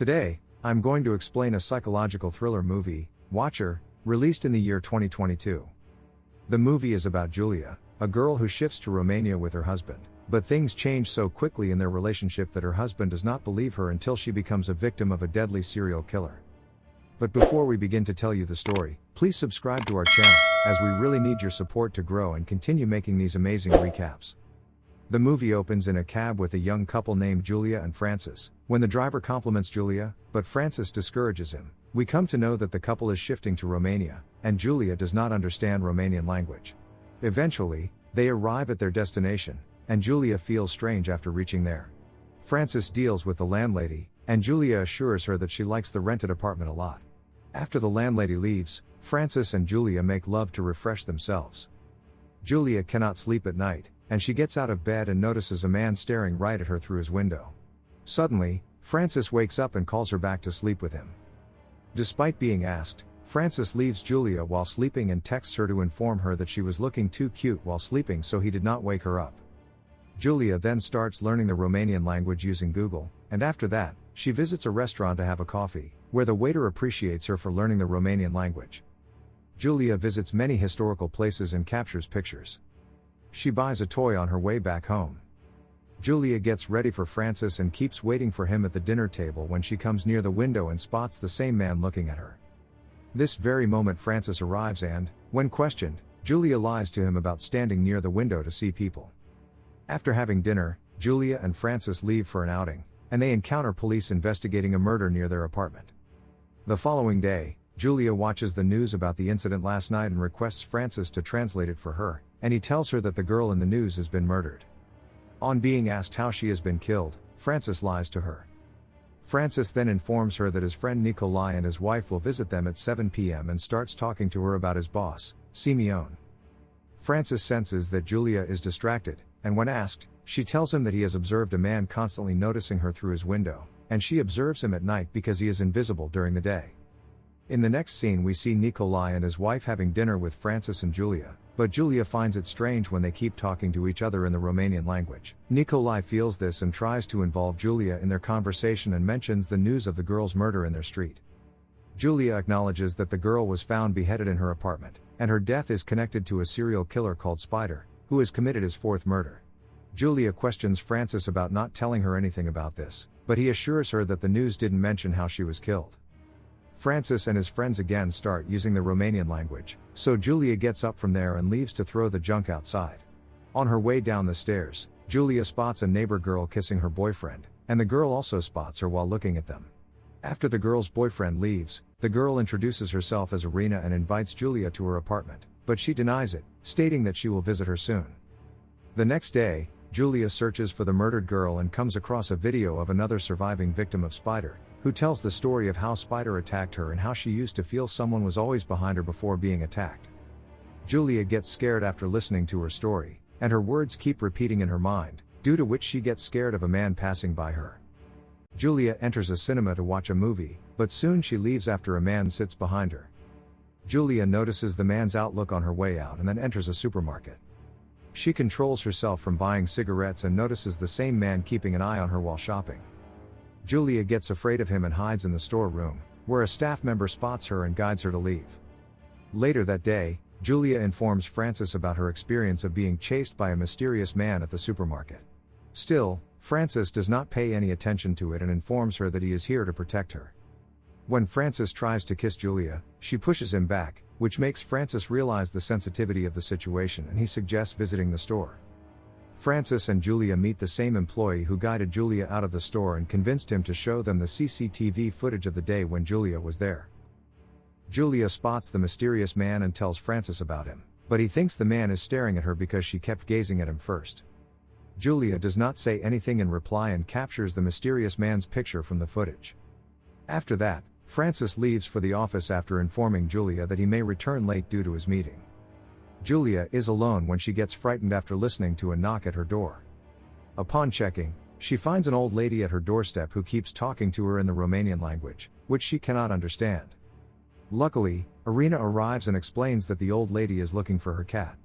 Today, I'm going to explain a psychological thriller movie, Watcher, released in the year 2022. The movie is about Julia, a girl who shifts to Romania with her husband, but things change so quickly in their relationship that her husband does not believe her until she becomes a victim of a deadly serial killer. But before we begin to tell you the story, please subscribe to our channel, as we really need your support to grow and continue making these amazing recaps. The movie opens in a cab with a young couple named Julia and Francis. When the driver compliments Julia, but Francis discourages him, we come to know that the couple is shifting to Romania, and Julia does not understand Romanian language. Eventually, they arrive at their destination, and Julia feels strange after reaching there. Francis deals with the landlady, and Julia assures her that she likes the rented apartment a lot. After the landlady leaves, Francis and Julia make love to refresh themselves. Julia cannot sleep at night, and she gets out of bed and notices a man staring right at her through his window. Suddenly, Francis wakes up and calls her back to sleep with him. Despite being asked, Francis leaves Julia while sleeping and texts her to inform her that she was looking too cute while sleeping, so he did not wake her up. Julia then starts learning the Romanian language using Google, and after that, she visits a restaurant to have a coffee, where the waiter appreciates her for learning the Romanian language. Julia visits many historical places and captures pictures. She buys a toy on her way back home. Julia gets ready for Francis and keeps waiting for him at the dinner table when she comes near the window and spots the same man looking at her. This very moment Francis arrives and, when questioned, Julia lies to him about standing near the window to see people. After having dinner, Julia and Francis leave for an outing, and they encounter police investigating a murder near their apartment. The following day, Julia watches the news about the incident last night and requests Francis to translate it for her, and he tells her that the girl in the news has been murdered. On being asked how she has been killed, Francis lies to her. Francis then informs her that his friend Nikolai and his wife will visit them at 7 p.m. and starts talking to her about his boss, Simeon. Francis senses that Julia is distracted, and when asked, she tells him that he has observed a man constantly noticing her through his window, and she observes him at night because he is invisible during the day. In the next scene we see Nikolai and his wife having dinner with Francis and Julia, but Julia finds it strange when they keep talking to each other in the Romanian language. Nikolai feels this and tries to involve Julia in their conversation and mentions the news of the girl's murder in their street. Julia acknowledges that the girl was found beheaded in her apartment, and her death is connected to a serial killer called Spider, who has committed his fourth murder. Julia questions Francis about not telling her anything about this, but he assures her that the news didn't mention how she was killed. Francis and his friends again start using the Romanian language, so Julia gets up from there and leaves to throw the junk outside. On her way down the stairs, Julia spots a neighbor girl kissing her boyfriend, and the girl also spots her while looking at them. After the girl's boyfriend leaves, the girl introduces herself as Irina and invites Julia to her apartment, but she denies it, stating that she will visit her soon. The next day, Julia searches for the murdered girl and comes across a video of another surviving victim of Spider, who tells the story of how Spider attacked her and how she used to feel someone was always behind her before being attacked. Julia gets scared after listening to her story, and her words keep repeating in her mind, due to which she gets scared of a man passing by her. Julia enters a cinema to watch a movie, but soon she leaves after a man sits behind her. Julia notices the man's outlook on her way out and then enters a supermarket. She controls herself from buying cigarettes and notices the same man keeping an eye on her while shopping. Julia gets afraid of him and hides in the storeroom, where a staff member spots her and guides her to leave. Later that day, Julia informs Francis about her experience of being chased by a mysterious man at the supermarket. Still, Francis does not pay any attention to it and informs her that he is here to protect her. When Francis tries to kiss Julia, she pushes him back, which makes Francis realize the sensitivity of the situation, and he suggests visiting the store. Francis and Julia meet the same employee who guided Julia out of the store and convinced him to show them the CCTV footage of the day when Julia was there. Julia spots the mysterious man and tells Francis about him, but he thinks the man is staring at her because she kept gazing at him first. Julia does not say anything in reply and captures the mysterious man's picture from the footage. After that, Francis leaves for the office after informing Julia that he may return late due to his meeting. Julia is alone when she gets frightened after listening to a knock at her door. Upon checking, she finds an old lady at her doorstep who keeps talking to her in the Romanian language, which she cannot understand. Luckily, Irina arrives and explains that the old lady is looking for her cat.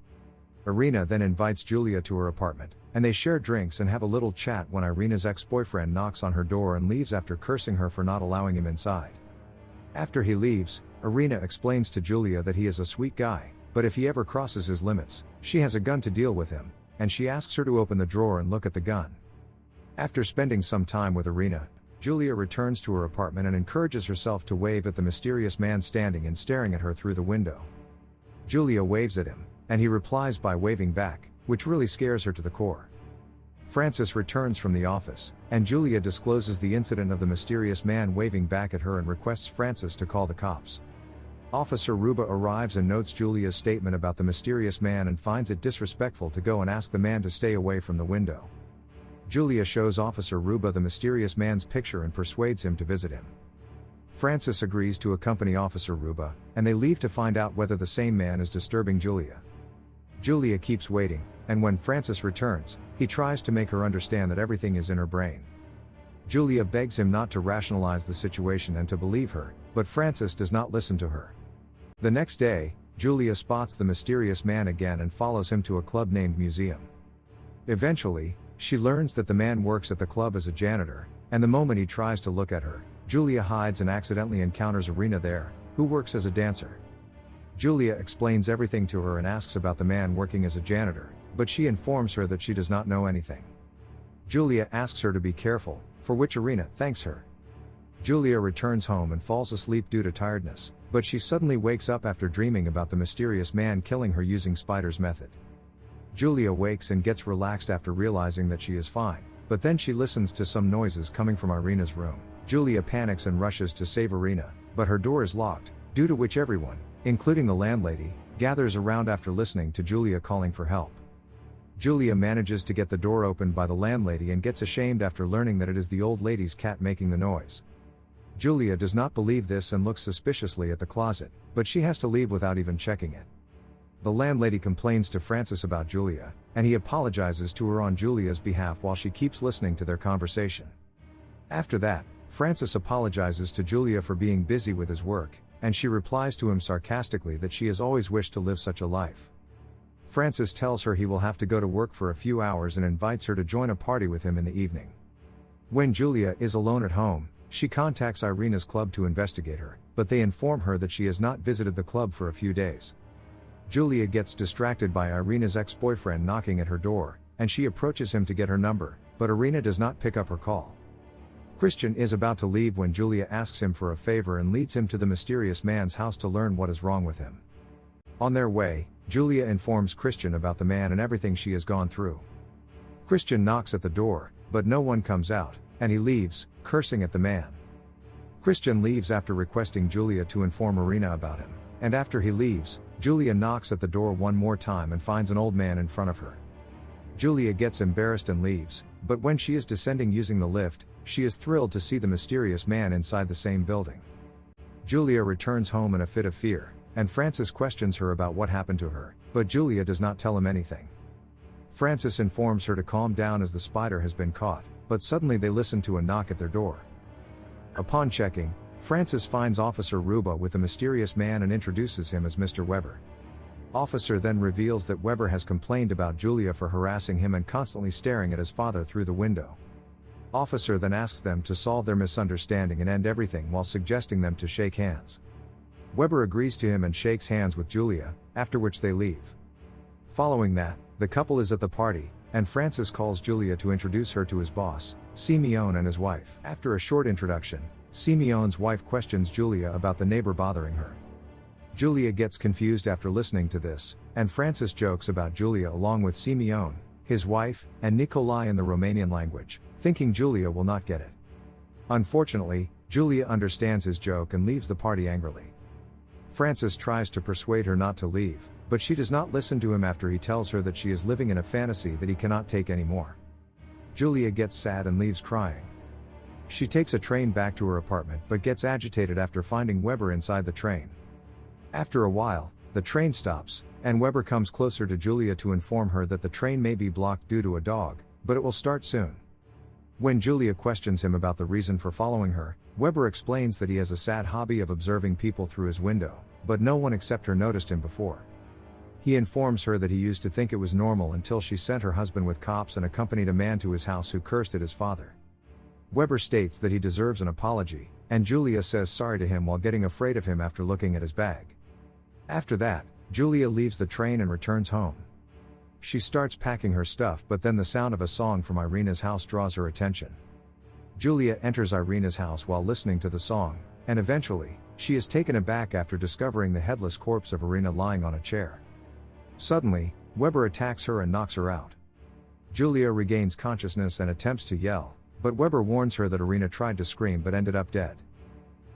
Irina then invites Julia to her apartment, and they share drinks and have a little chat when Irina's ex-boyfriend knocks on her door and leaves after cursing her for not allowing him inside. After he leaves, Irina explains to Julia that he is a sweet guy, but if he ever crosses his limits, she has a gun to deal with him, and she asks her to open the drawer and look at the gun. After spending some time with Irina, Julia returns to her apartment and encourages herself to wave at the mysterious man standing and staring at her through the window. Julia waves at him, and he replies by waving back, which really scares her to the core. Francis returns from the office, and Julia discloses the incident of the mysterious man waving back at her and requests Francis to call the cops. Officer Ruba arrives and notes Julia's statement about the mysterious man and finds it disrespectful to go and ask the man to stay away from the window. Julia shows Officer Ruba the mysterious man's picture and persuades him to visit him. Francis agrees to accompany Officer Ruba, and they leave to find out whether the same man is disturbing Julia. Julia keeps waiting, and when Francis returns, he tries to make her understand that everything is in her brain. Julia begs him not to rationalize the situation and to believe her, but Francis does not listen to her. The next day, Julia spots the mysterious man again and follows him to a club named Museum. Eventually, she learns that the man works at the club as a janitor, and the moment he tries to look at her, Julia hides and accidentally encounters Irina there, who works as a dancer. Julia explains everything to her and asks about the man working as a janitor, but she informs her that she does not know anything. Julia asks her to be careful, for which Irina thanks her. Julia returns home and falls asleep due to tiredness, but she suddenly wakes up after dreaming about the mysterious man killing her using Spider's method. Julia wakes and gets relaxed after realizing that she is fine, but then she listens to some noises coming from Irina's room. Julia panics and rushes to save Irina, but her door is locked, due to which everyone, including the landlady, gathers around after listening to Julia calling for help. Julia manages to get the door opened by the landlady and gets ashamed after learning that it is the old lady's cat making the noise. Julia does not believe this and looks suspiciously at the closet, but she has to leave without even checking it. The landlady complains to Francis about Julia, and he apologizes to her on Julia's behalf while she keeps listening to their conversation. After that, Francis apologizes to Julia for being busy with his work, and she replies to him sarcastically that she has always wished to live such a life. Francis tells her he will have to go to work for a few hours and invites her to join a party with him in the evening. When Julia is alone at home, she contacts Irina's club to investigate her, but they inform her that she has not visited the club for a few days. Julia gets distracted by Irina's ex-boyfriend knocking at her door, and she approaches him to get her number, but Irina does not pick up her call. Christian is about to leave when Julia asks him for a favor and leads him to the mysterious man's house to learn what is wrong with him. On their way, Julia informs Christian about the man and everything she has gone through. Christian knocks at the door, but no one comes out, and he leaves, cursing at the man. Christian leaves after requesting Julia to inform Irina about him, and after he leaves, Julia knocks at the door one more time and finds an old man in front of her. Julia gets embarrassed and leaves, but when she is descending using the lift, she is thrilled to see the mysterious man inside the same building. Julia returns home in a fit of fear, and Francis questions her about what happened to her, but Julia does not tell him anything. Francis informs her to calm down as the spider has been caught, but suddenly they listen to a knock at their door. Upon checking, Francis finds Officer Ruba with the mysterious man and introduces him as Mr. Weber. Officer then reveals that Weber has complained about Julia for harassing him and constantly staring at his father through the window. Officer then asks them to solve their misunderstanding and end everything while suggesting them to shake hands. Weber agrees to him and shakes hands with Julia, after which they leave. Following that, the couple is at the party, and Francis calls Julia to introduce her to his boss, Simeon, and his wife. After a short introduction, Simeon's wife questions Julia about the neighbor bothering her. Julia gets confused after listening to this, and Francis jokes about Julia along with Simeon, his wife, and Nikolai in the Romanian language, thinking Julia will not get it. Unfortunately, Julia understands his joke and leaves the party angrily. Francis tries to persuade her not to leave, but she does not listen to him after he tells her that she is living in a fantasy that he cannot take anymore. Julia gets sad and leaves crying. She takes a train back to her apartment but gets agitated after finding Weber inside the train. After a while, the train stops, and Weber comes closer to Julia to inform her that the train may be blocked due to a dog, but it will start soon. When Julia questions him about the reason for following her, Weber explains that he has a sad hobby of observing people through his window, but no one except her noticed him before. He informs her that he used to think it was normal until she sent her husband with cops and accompanied a man to his house who cursed at his father. Weber states that he deserves an apology, and Julia says sorry to him while getting afraid of him after looking at his bag. After that, Julia leaves the train and returns home. She starts packing her stuff, but then the sound of a song from Irina's house draws her attention. Julia enters Irina's house while listening to the song, and eventually, she is taken aback after discovering the headless corpse of Irina lying on a chair. Suddenly, Weber attacks her and knocks her out. Julia regains consciousness and attempts to yell, but Weber warns her that Irina tried to scream but ended up dead.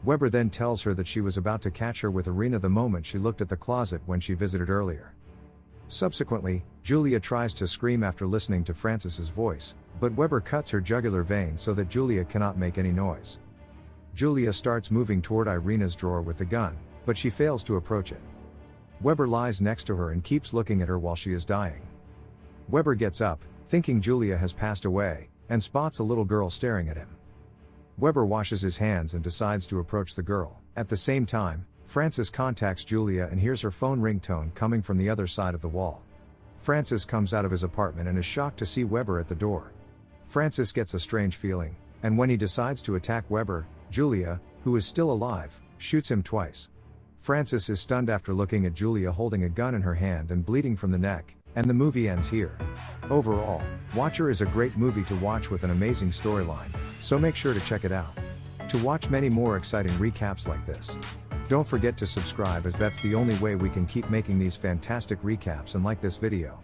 Weber then tells her that she was about to catch her with Irina the moment she looked at the closet when she visited earlier. Subsequently, Julia tries to scream after listening to Francis's voice, but Weber cuts her jugular vein so that Julia cannot make any noise. Julia starts moving toward Irina's drawer with the gun, but she fails to approach it. Weber lies next to her and keeps looking at her while she is dying. Weber gets up, thinking Julia has passed away, and spots a little girl staring at him. Weber washes his hands and decides to approach the girl. At the same time, Francis contacts Julia and hears her phone ringtone coming from the other side of the wall. Francis comes out of his apartment and is shocked to see Weber at the door. Francis gets a strange feeling, and when he decides to attack Weber, Julia, who is still alive, shoots him twice. Francis is stunned after looking at Julia holding a gun in her hand and bleeding from the neck, and the movie ends here. Overall, Watcher is a great movie to watch with an amazing storyline, so make sure to check it out. To watch many more exciting recaps like this, don't forget to subscribe, as that's the only way we can keep making these fantastic recaps, and like this video.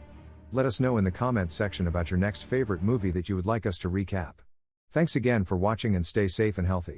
Let us know in the comments section about your next favorite movie that you would like us to recap. Thanks again for watching, and stay safe and healthy.